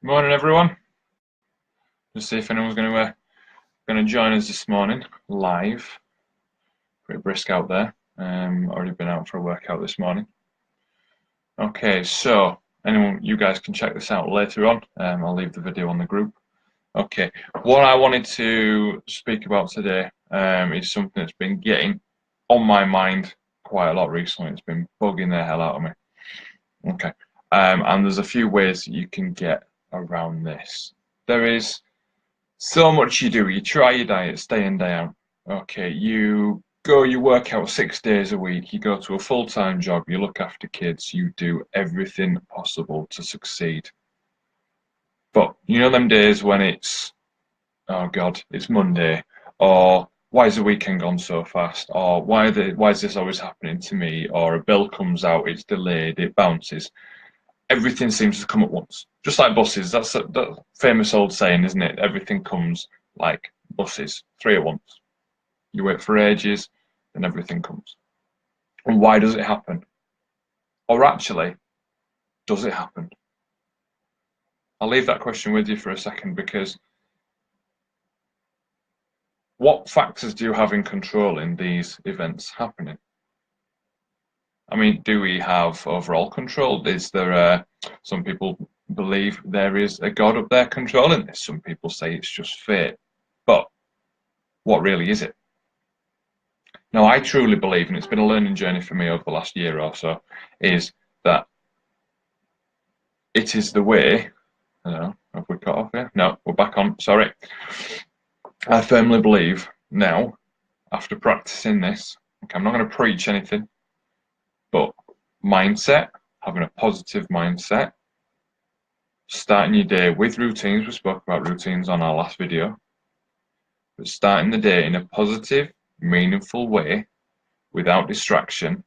Morning, everyone. Just see if anyone's going to join us this morning live. Pretty brisk out there. Already been out for a workout this morning. Okay, so you guys can check this out later on. I'll leave the video on the group. Okay, what I wanted to speak about today is something that's been getting on my mind quite a lot recently. It's been bugging the hell out of me. Okay, and there's a few ways that you can get around this. There is so much you do. You try your diet day in, day out. Okay, you work out 6 days a week, you go to a full-time job, you look after kids, you do everything possible to succeed. But you know them days when it's, oh God, it's Monday, or why is the weekend gone so fast, or why is this always happening to me, or a bill comes out, it's delayed, it bounces. Everything seems to come at once. Just like buses. That's that famous old saying, isn't it? Everything comes like buses, three at once. You wait for ages, then everything comes. And why does it happen? Or actually, does it happen? I'll leave that question with you for a second, because what factors do you have in control in these events happening? I mean, do we have overall control? Is there some people believe there is a God up there controlling this. Some people say it's just fate. But what really is it? Now, I truly believe, and it's been a learning journey for me over the last year or so, is that it is the way. I don't know, have we cut off here? No, we're back on. Sorry. I firmly believe now, after practicing this, okay, I'm not going to preach anything, but mindset, having a positive mindset, starting your day with routines. We spoke about routines on our last video. But starting the day in a positive, meaningful way, without distraction,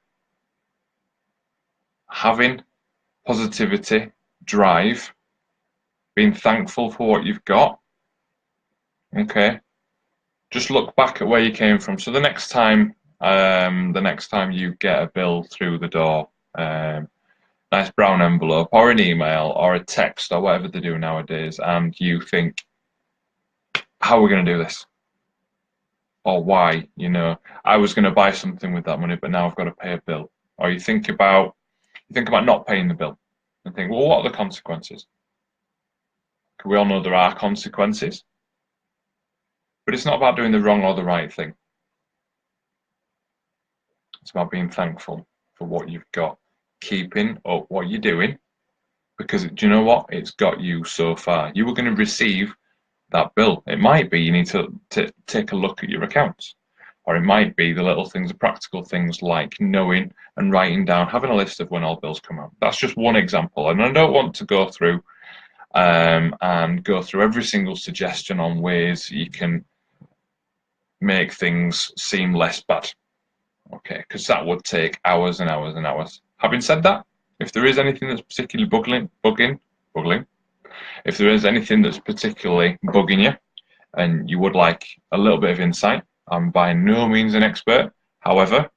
having positivity, drive, being thankful for what you've got. Okay, just look back at where you came from. So the next time you get a bill through the door, nice brown envelope or an email or a text or whatever they do nowadays, and you think, how are we going to do this? Or why? I was going to buy something with that money, but now I've got to pay a bill. Or you think about not paying the bill and think, well, what are the consequences? We all know there are consequences, but it's not about doing the wrong or the right thing. It's about being thankful for what you've got, keeping up what you're doing, because do you know what? It's got you so far. You were going to receive that bill. It might be you need to take a look at your accounts, or it might be the little things, the practical things like knowing and writing down, having a list of when all bills come out. That's just one example, and I don't want to go through every single suggestion on ways you can make things seem less bad. Okay, because that would take hours and hours and hours. Having said that, if there is anything that's particularly bugging, if there is anything that's particularly bugging you and you would like a little bit of insight, I'm by no means an expert. However,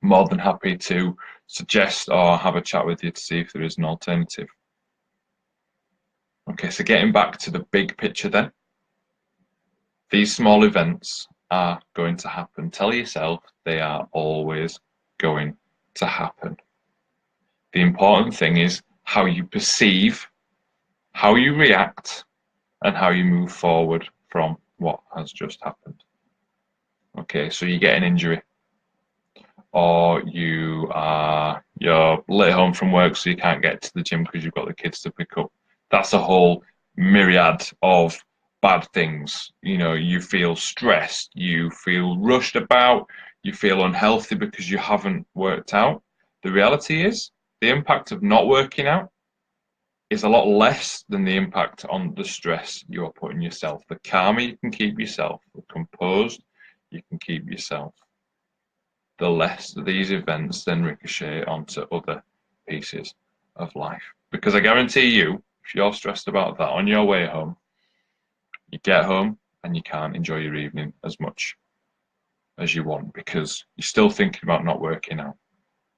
more than happy to suggest or have a chat with you to see if there is an alternative. Okay, so getting back to the big picture then. These small events are going to happen. Tell yourself they are always going to happen. The important thing is how you perceive, how you react, and how you move forward from what has just happened. Okay, so you get an injury, or you're late home from work, so you can't get to the gym because you've got the kids to pick up. That's a whole myriad of bad things. You feel stressed, you feel rushed about, you feel unhealthy because you haven't worked out. The reality is, the impact of not working out is a lot less than the impact on the stress you are putting yourself. The calmer you can keep yourself, the composed you can keep yourself, the less these events then ricochet onto other pieces of life. Because I guarantee you, if you're stressed about that on your way home, you get home and you can't enjoy your evening as much as you want, because you're still thinking about not working out.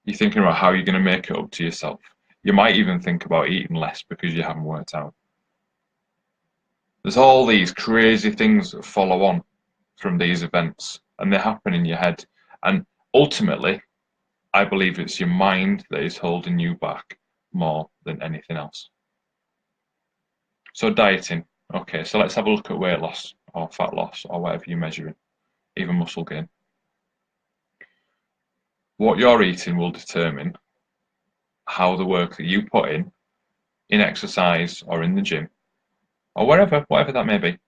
You're thinking about how you're going to make it up to yourself. You might even think about eating less because you haven't worked out. There's all these crazy things that follow on from these events, and they happen in your head. And ultimately, I believe it's your mind that is holding you back more than anything else. So dieting, okay, so let's have a look at weight loss or fat loss or whatever you're measuring, even muscle gain. What you're eating will determine how the work that you put in exercise or in the gym, or wherever, whatever that may be,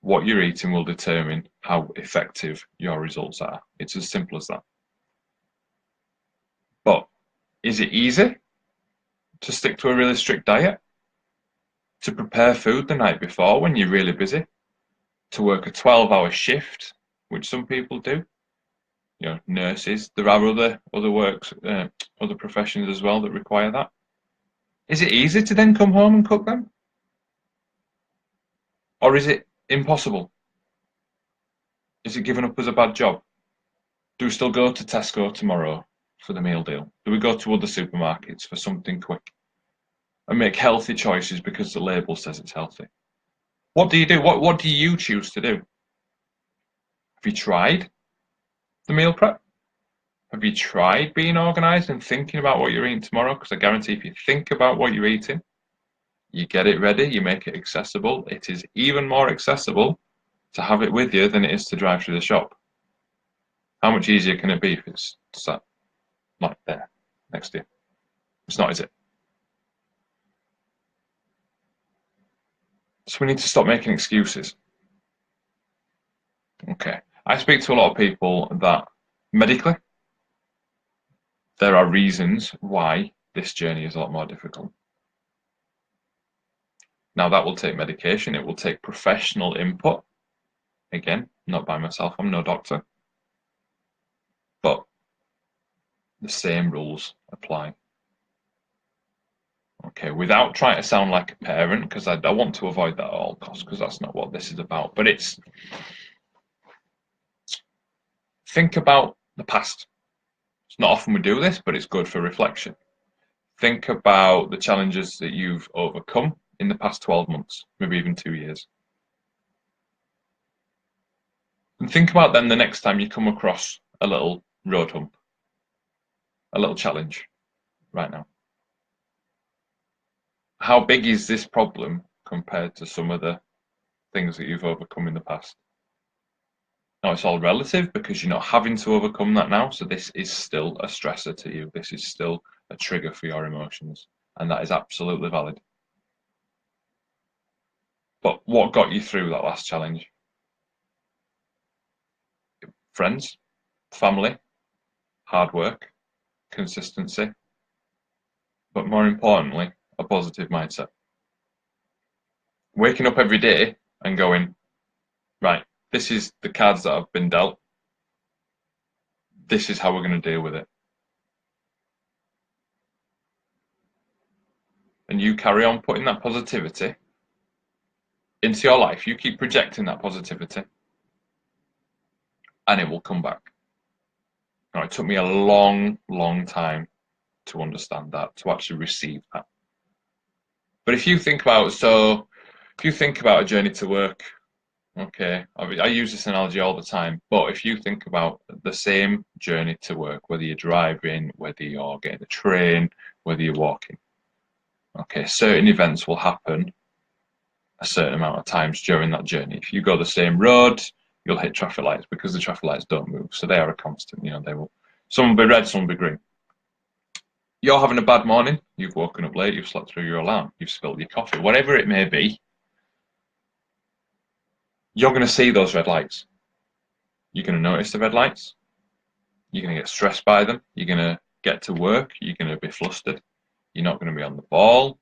what you're eating will determine how effective your results are. It's as simple as that. But is it easy to stick to a really strict diet? To prepare food the night before when you're really busy? To work a 12-hour shift, which some people do? You know, nurses. There are other works, other professions as well that require that. Is it easy to then come home and cook them? Or is it impossible? Is it given up as a bad job? Do we still go to Tesco tomorrow for the meal deal? Do we go to other supermarkets for something quick and make healthy choices because the label says it's healthy? What do you do? What do you choose to do? Have you tried the meal prep? Have you tried being organised and thinking about what you're eating tomorrow? Because I guarantee if you think about what you're eating, you get it ready, you make it accessible. It is even more accessible to have it with you than it is to drive through the shop. How much easier can it be if it's sat like there next to you? It's not, is it? So we need to stop making excuses. Okay. I speak to a lot of people that medically, there are reasons why this journey is a lot more difficult. Now, that will take medication, it will take professional input. Again, not by myself, I'm no doctor. But the same rules apply. Okay, without trying to sound like a parent, because I want to avoid that at all costs, because that's not what this is about. But it's think about the past. It's not often we do this, but it's good for reflection. Think about the challenges that you've overcome in the past 12 months, maybe even 2 years. And think about them the next time you come across a little road hump, a little challenge right now. How big is this problem compared to some of the things that you've overcome in the past? Now, it's all relative because you're not having to overcome that now. So this is still a stressor to you. This is still a trigger for your emotions. And that is absolutely valid. But what got you through that last challenge? Friends, family, hard work, consistency, but more importantly, a positive mindset. Waking up every day and going, right, this is the cards that I've been dealt. This is how we're going to deal with it. And you carry on putting that positivity into your life. You keep projecting that positivity and it will come back. Now, it took me a long, long time to understand that, to actually receive that. But if you think about a journey to work, okay, I use this analogy all the time, but if you think about the same journey to work, whether you're driving, whether you're getting a train, whether you're walking, okay, certain events will happen a certain amount of times during that journey. If you go the same road, you'll hit traffic lights because the traffic lights don't move. So they are a constant, they will, some will be red, some will be green. You're having a bad morning, you've woken up late, you've slept through your alarm, you've spilled your coffee, whatever it may be, you're going to see those red lights. You're going to notice the red lights. You're going to get stressed by them. You're going to get to work. You're going to be flustered. You're not going to be on the ball.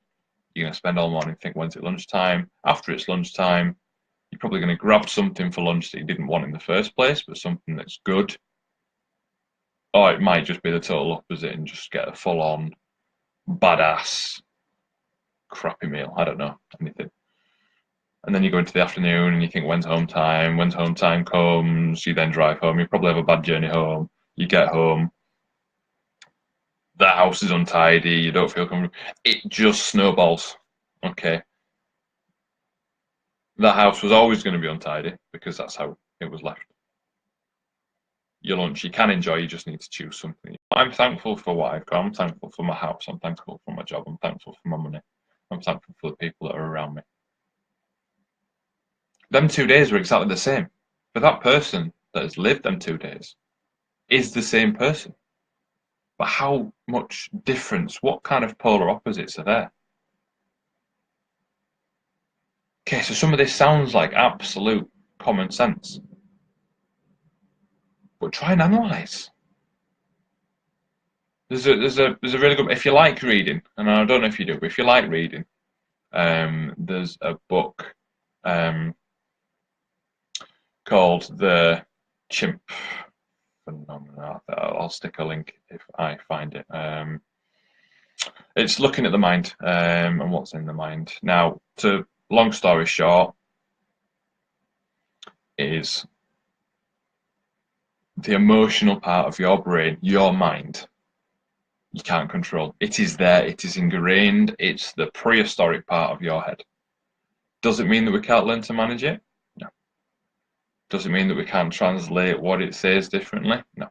You're going to spend all morning thinking, when's it lunchtime? After it's lunchtime, you're probably going to grab something for lunch that you didn't want in the first place, but something that's good. Or it might just be the total opposite and just get a full-on, badass, crappy meal. I don't know, anything. And then you go into the afternoon and you think, when's home time? When's home time comes, you then drive home. You probably have a bad journey home. You get home, the house is untidy, you don't feel comfortable. It just snowballs, okay? That house was always going to be untidy because that's how it was left. Your lunch you can enjoy, you just need to choose something. I'm thankful for what I've got. I'm thankful for my house. I'm thankful for my job. I'm thankful for my money. I'm thankful for the people that are around me. Them 2 days were exactly the same. But that person that has lived them 2 days is the same person. But how much difference, what kind of polar opposites are there? Okay, so some of this sounds like absolute common sense. But try and analyze. There's a really good, if you like reading, and I don't know if you do, but if you like reading, there's a book called The Chimp Phenomenon. I'll stick a link if I find it. It's looking at the mind and what's in the mind. Now, to long story short, is the emotional part of your brain, your mind, you can't control. It is there, it is ingrained, it's the prehistoric part of your head. Does it mean that we can't learn to manage it? No. Does it mean that we can't translate what it says differently? No.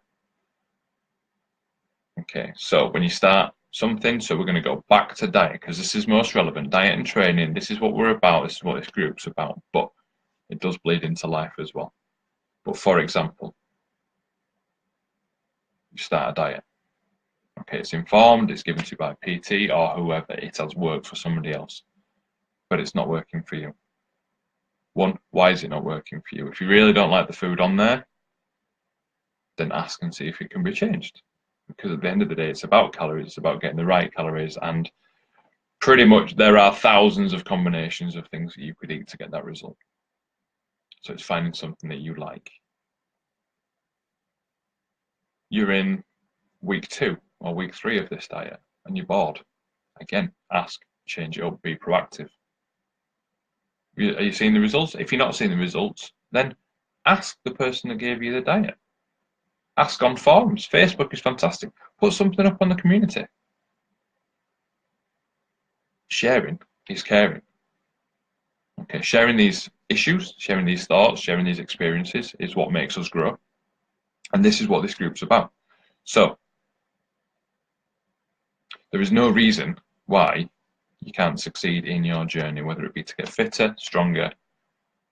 Okay, so when you start something, so we're going to go back to diet because this is most relevant. Diet and training, this is what we're about, this is what this group's about, but it does bleed into life as well. But for example, you start a diet. Okay, it's informed, it's given to you by PT or whoever, it has worked for somebody else, but it's not working for you. One, why is it not working for you? If you really don't like the food on there, then ask and see if it can be changed. Because at the end of the day, it's about calories, it's about getting the right calories, and pretty much there are thousands of combinations of things that you could eat to get that result. So it's finding something that you like. You're in week 2 or week 3 of this diet and you're bored. Again, ask, change it up, be proactive. Are you seeing the results? If you're not seeing the results, then ask the person that gave you the diet. Ask on forums. Facebook is fantastic. Put something up on the community. Sharing is caring. Okay, sharing these issues, sharing these thoughts, sharing these experiences is what makes us grow. And this is what this group's about. So, there is no reason why you can't succeed in your journey, whether it be to get fitter, stronger,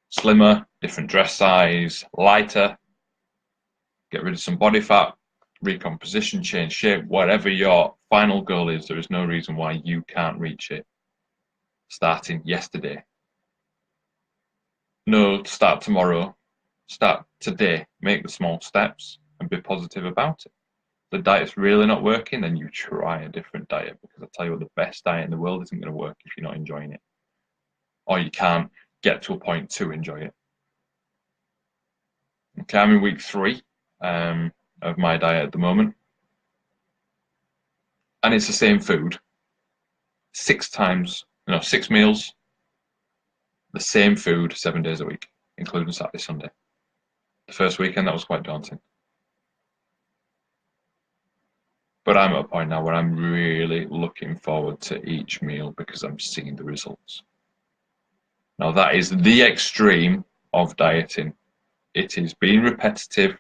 slimmer, different dress size, lighter, get rid of some body fat, recomposition, change shape, whatever your final goal is, there is no reason why you can't reach it starting yesterday. No, start tomorrow, start today, make the small steps and be positive about it. If the diet's really not working, then you try a different diet, because I tell you what, the best diet in the world isn't going to work if you're not enjoying it, or you can't get to a point to enjoy it. Okay, I'm in week 3 of my diet at the moment, and it's the same food, 6 meals, the same food 7 days a week, including Saturday, Sunday. The first weekend that was quite daunting, but I'm at a point now where I'm really looking forward to each meal because I'm seeing the results. Now that is the extreme of dieting. It is being repetitive.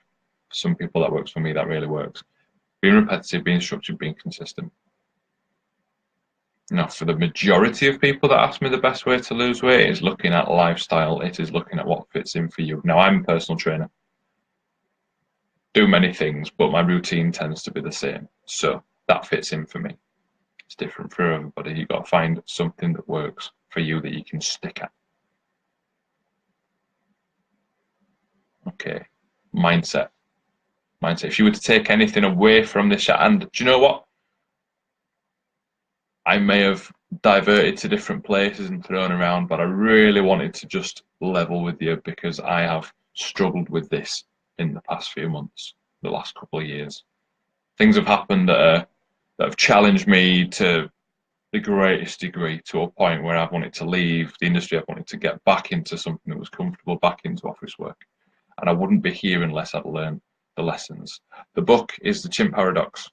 For some people that works, for me that really works. Being repetitive, being structured, being consistent. Now, for the majority of people that ask me the best way to lose weight is looking at lifestyle. It is looking at what fits in for you. Now, I'm a personal trainer. Do many things, but my routine tends to be the same. So that fits in for me. It's different for everybody. You've got to find something that works for you that you can stick at. Okay, mindset. If you were to take anything away from this, and do you know what? I may have diverted to different places and thrown around, but I really wanted to just level with you because I have struggled with this in the past few months, the last couple of years. Things have happened that have challenged me to the greatest degree, to a point where I've wanted to leave the industry. I've wanted to get back into something that was comfortable, back into office work. And I wouldn't be here unless I'd learned the lessons. The book is The Chimp Paradox.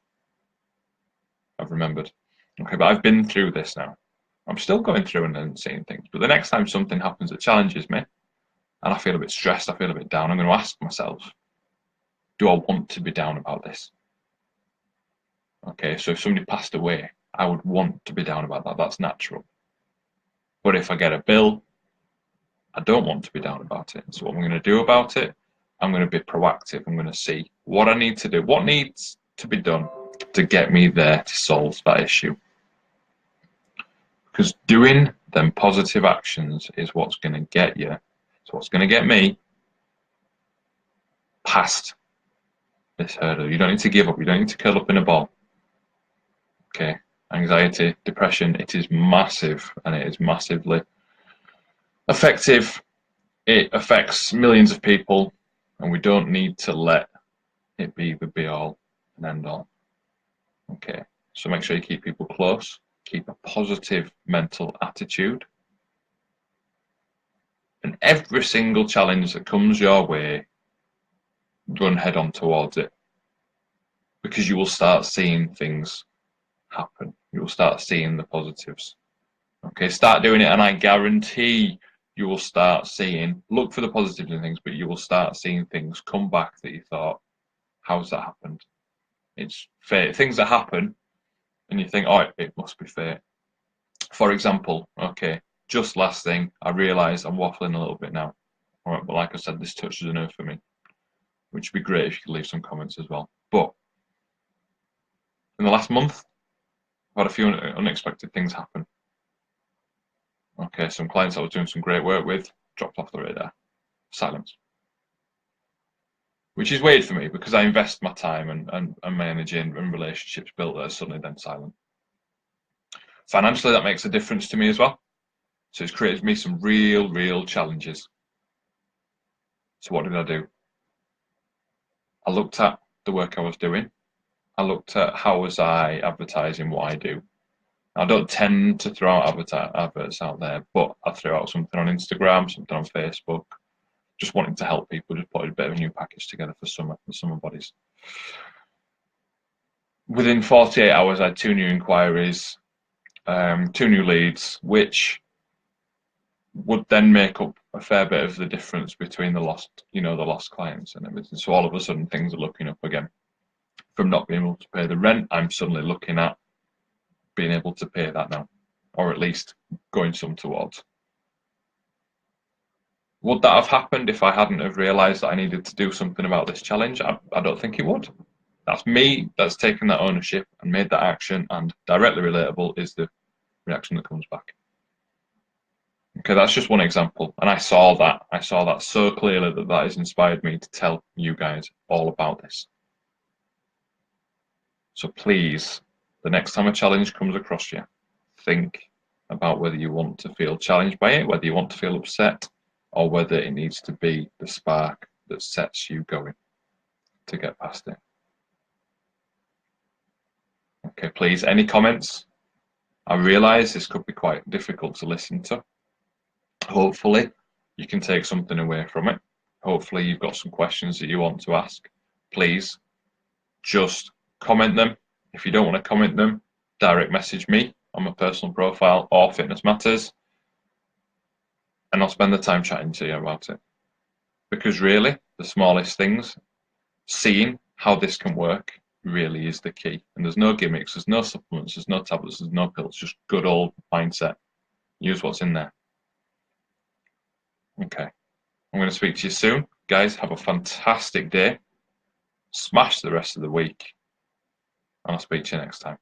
I've remembered. Okay, but I've been through this now. I'm still going through and then seeing things. But the next time something happens that challenges me and I feel a bit stressed, I feel a bit down, I'm going to ask myself, do I want to be down about this? Okay, so if somebody passed away, I would want to be down about that. That's natural. But if I get a bill, I don't want to be down about it. So what I'm going to do about it, I'm going to be proactive. I'm going to see what I need to do, what needs to be done to get me there to solve that issue. Because doing them positive actions is what's going to get you. It's what's going to get me past this hurdle. You don't need to give up. You don't need to curl up in a ball. Okay. Anxiety, depression, it is massive and it is massively effective. It affects millions of people and we don't need to let it be the be all and end all. Okay. So make sure you keep people close, keep a positive mental attitude. And every single challenge that comes your way, run head on towards it. Because you will start seeing things happen. You will start seeing the positives. Okay, start doing it, and I guarantee you will start seeing, look for the positives in things, but you will start seeing things come back that you thought, how's that happened? It's fate. Things that happen, and you think, oh, it must be fate. For example, okay, just last thing, I realise I'm waffling a little bit now. All right, but like I said, this touches a nerve for me, which would be great if you could leave some comments as well. But in the last month, I've had a few unexpected things happen. Okay, some clients I was doing some great work with dropped off the radar. Silence. Which is weird for me because I invest my time and my energy and relationships built there, suddenly then silent. Financially, that makes a difference to me as well. So it's created me some real challenges. So what did I do? I looked at the work I was doing. I looked at how was I advertising what I do. I don't tend to throw out adverts out there, but I threw out something on Instagram, something on Facebook, just wanting to help people, just put a bit of a new package together for summer bodies. Within 48 hours, I had 2 new inquiries, 2 new leads, which would then make up a fair bit of the difference between the lost clients and everything. So all of a sudden, things are looking up again. From not being able to pay the rent, I'm suddenly looking at being able to pay that now, or at least going some towards. Would that have happened if I hadn't have realised that I needed to do something about this challenge? I don't think it would. That's me that's taken that ownership and made that action, and directly relatable is the reaction that comes back. Okay, that's just one example, and I saw that so clearly that has inspired me to tell you guys all about this. So please, the next time a challenge comes across you, think about whether you want to feel challenged by it, whether you want to feel upset, or whether it needs to be the spark that sets you going to get past it. Okay, please, any comments? I realise this could be quite difficult to listen to. Hopefully, you can take something away from it. Hopefully, you've got some questions that you want to ask. Please, just comment them. If you don't want to comment them, direct message me on my personal profile or Fitness Matters, and I'll spend the time chatting to you about it. Because really, the smallest things, seeing how this can work, really is the key. And there's no gimmicks, there's no supplements, there's no tablets, there's no pills, just good old mindset. Use what's in there. Okay, I'm going to speak to you soon. Guys, have a fantastic day. Smash the rest of the week. And I'll speak to you next time.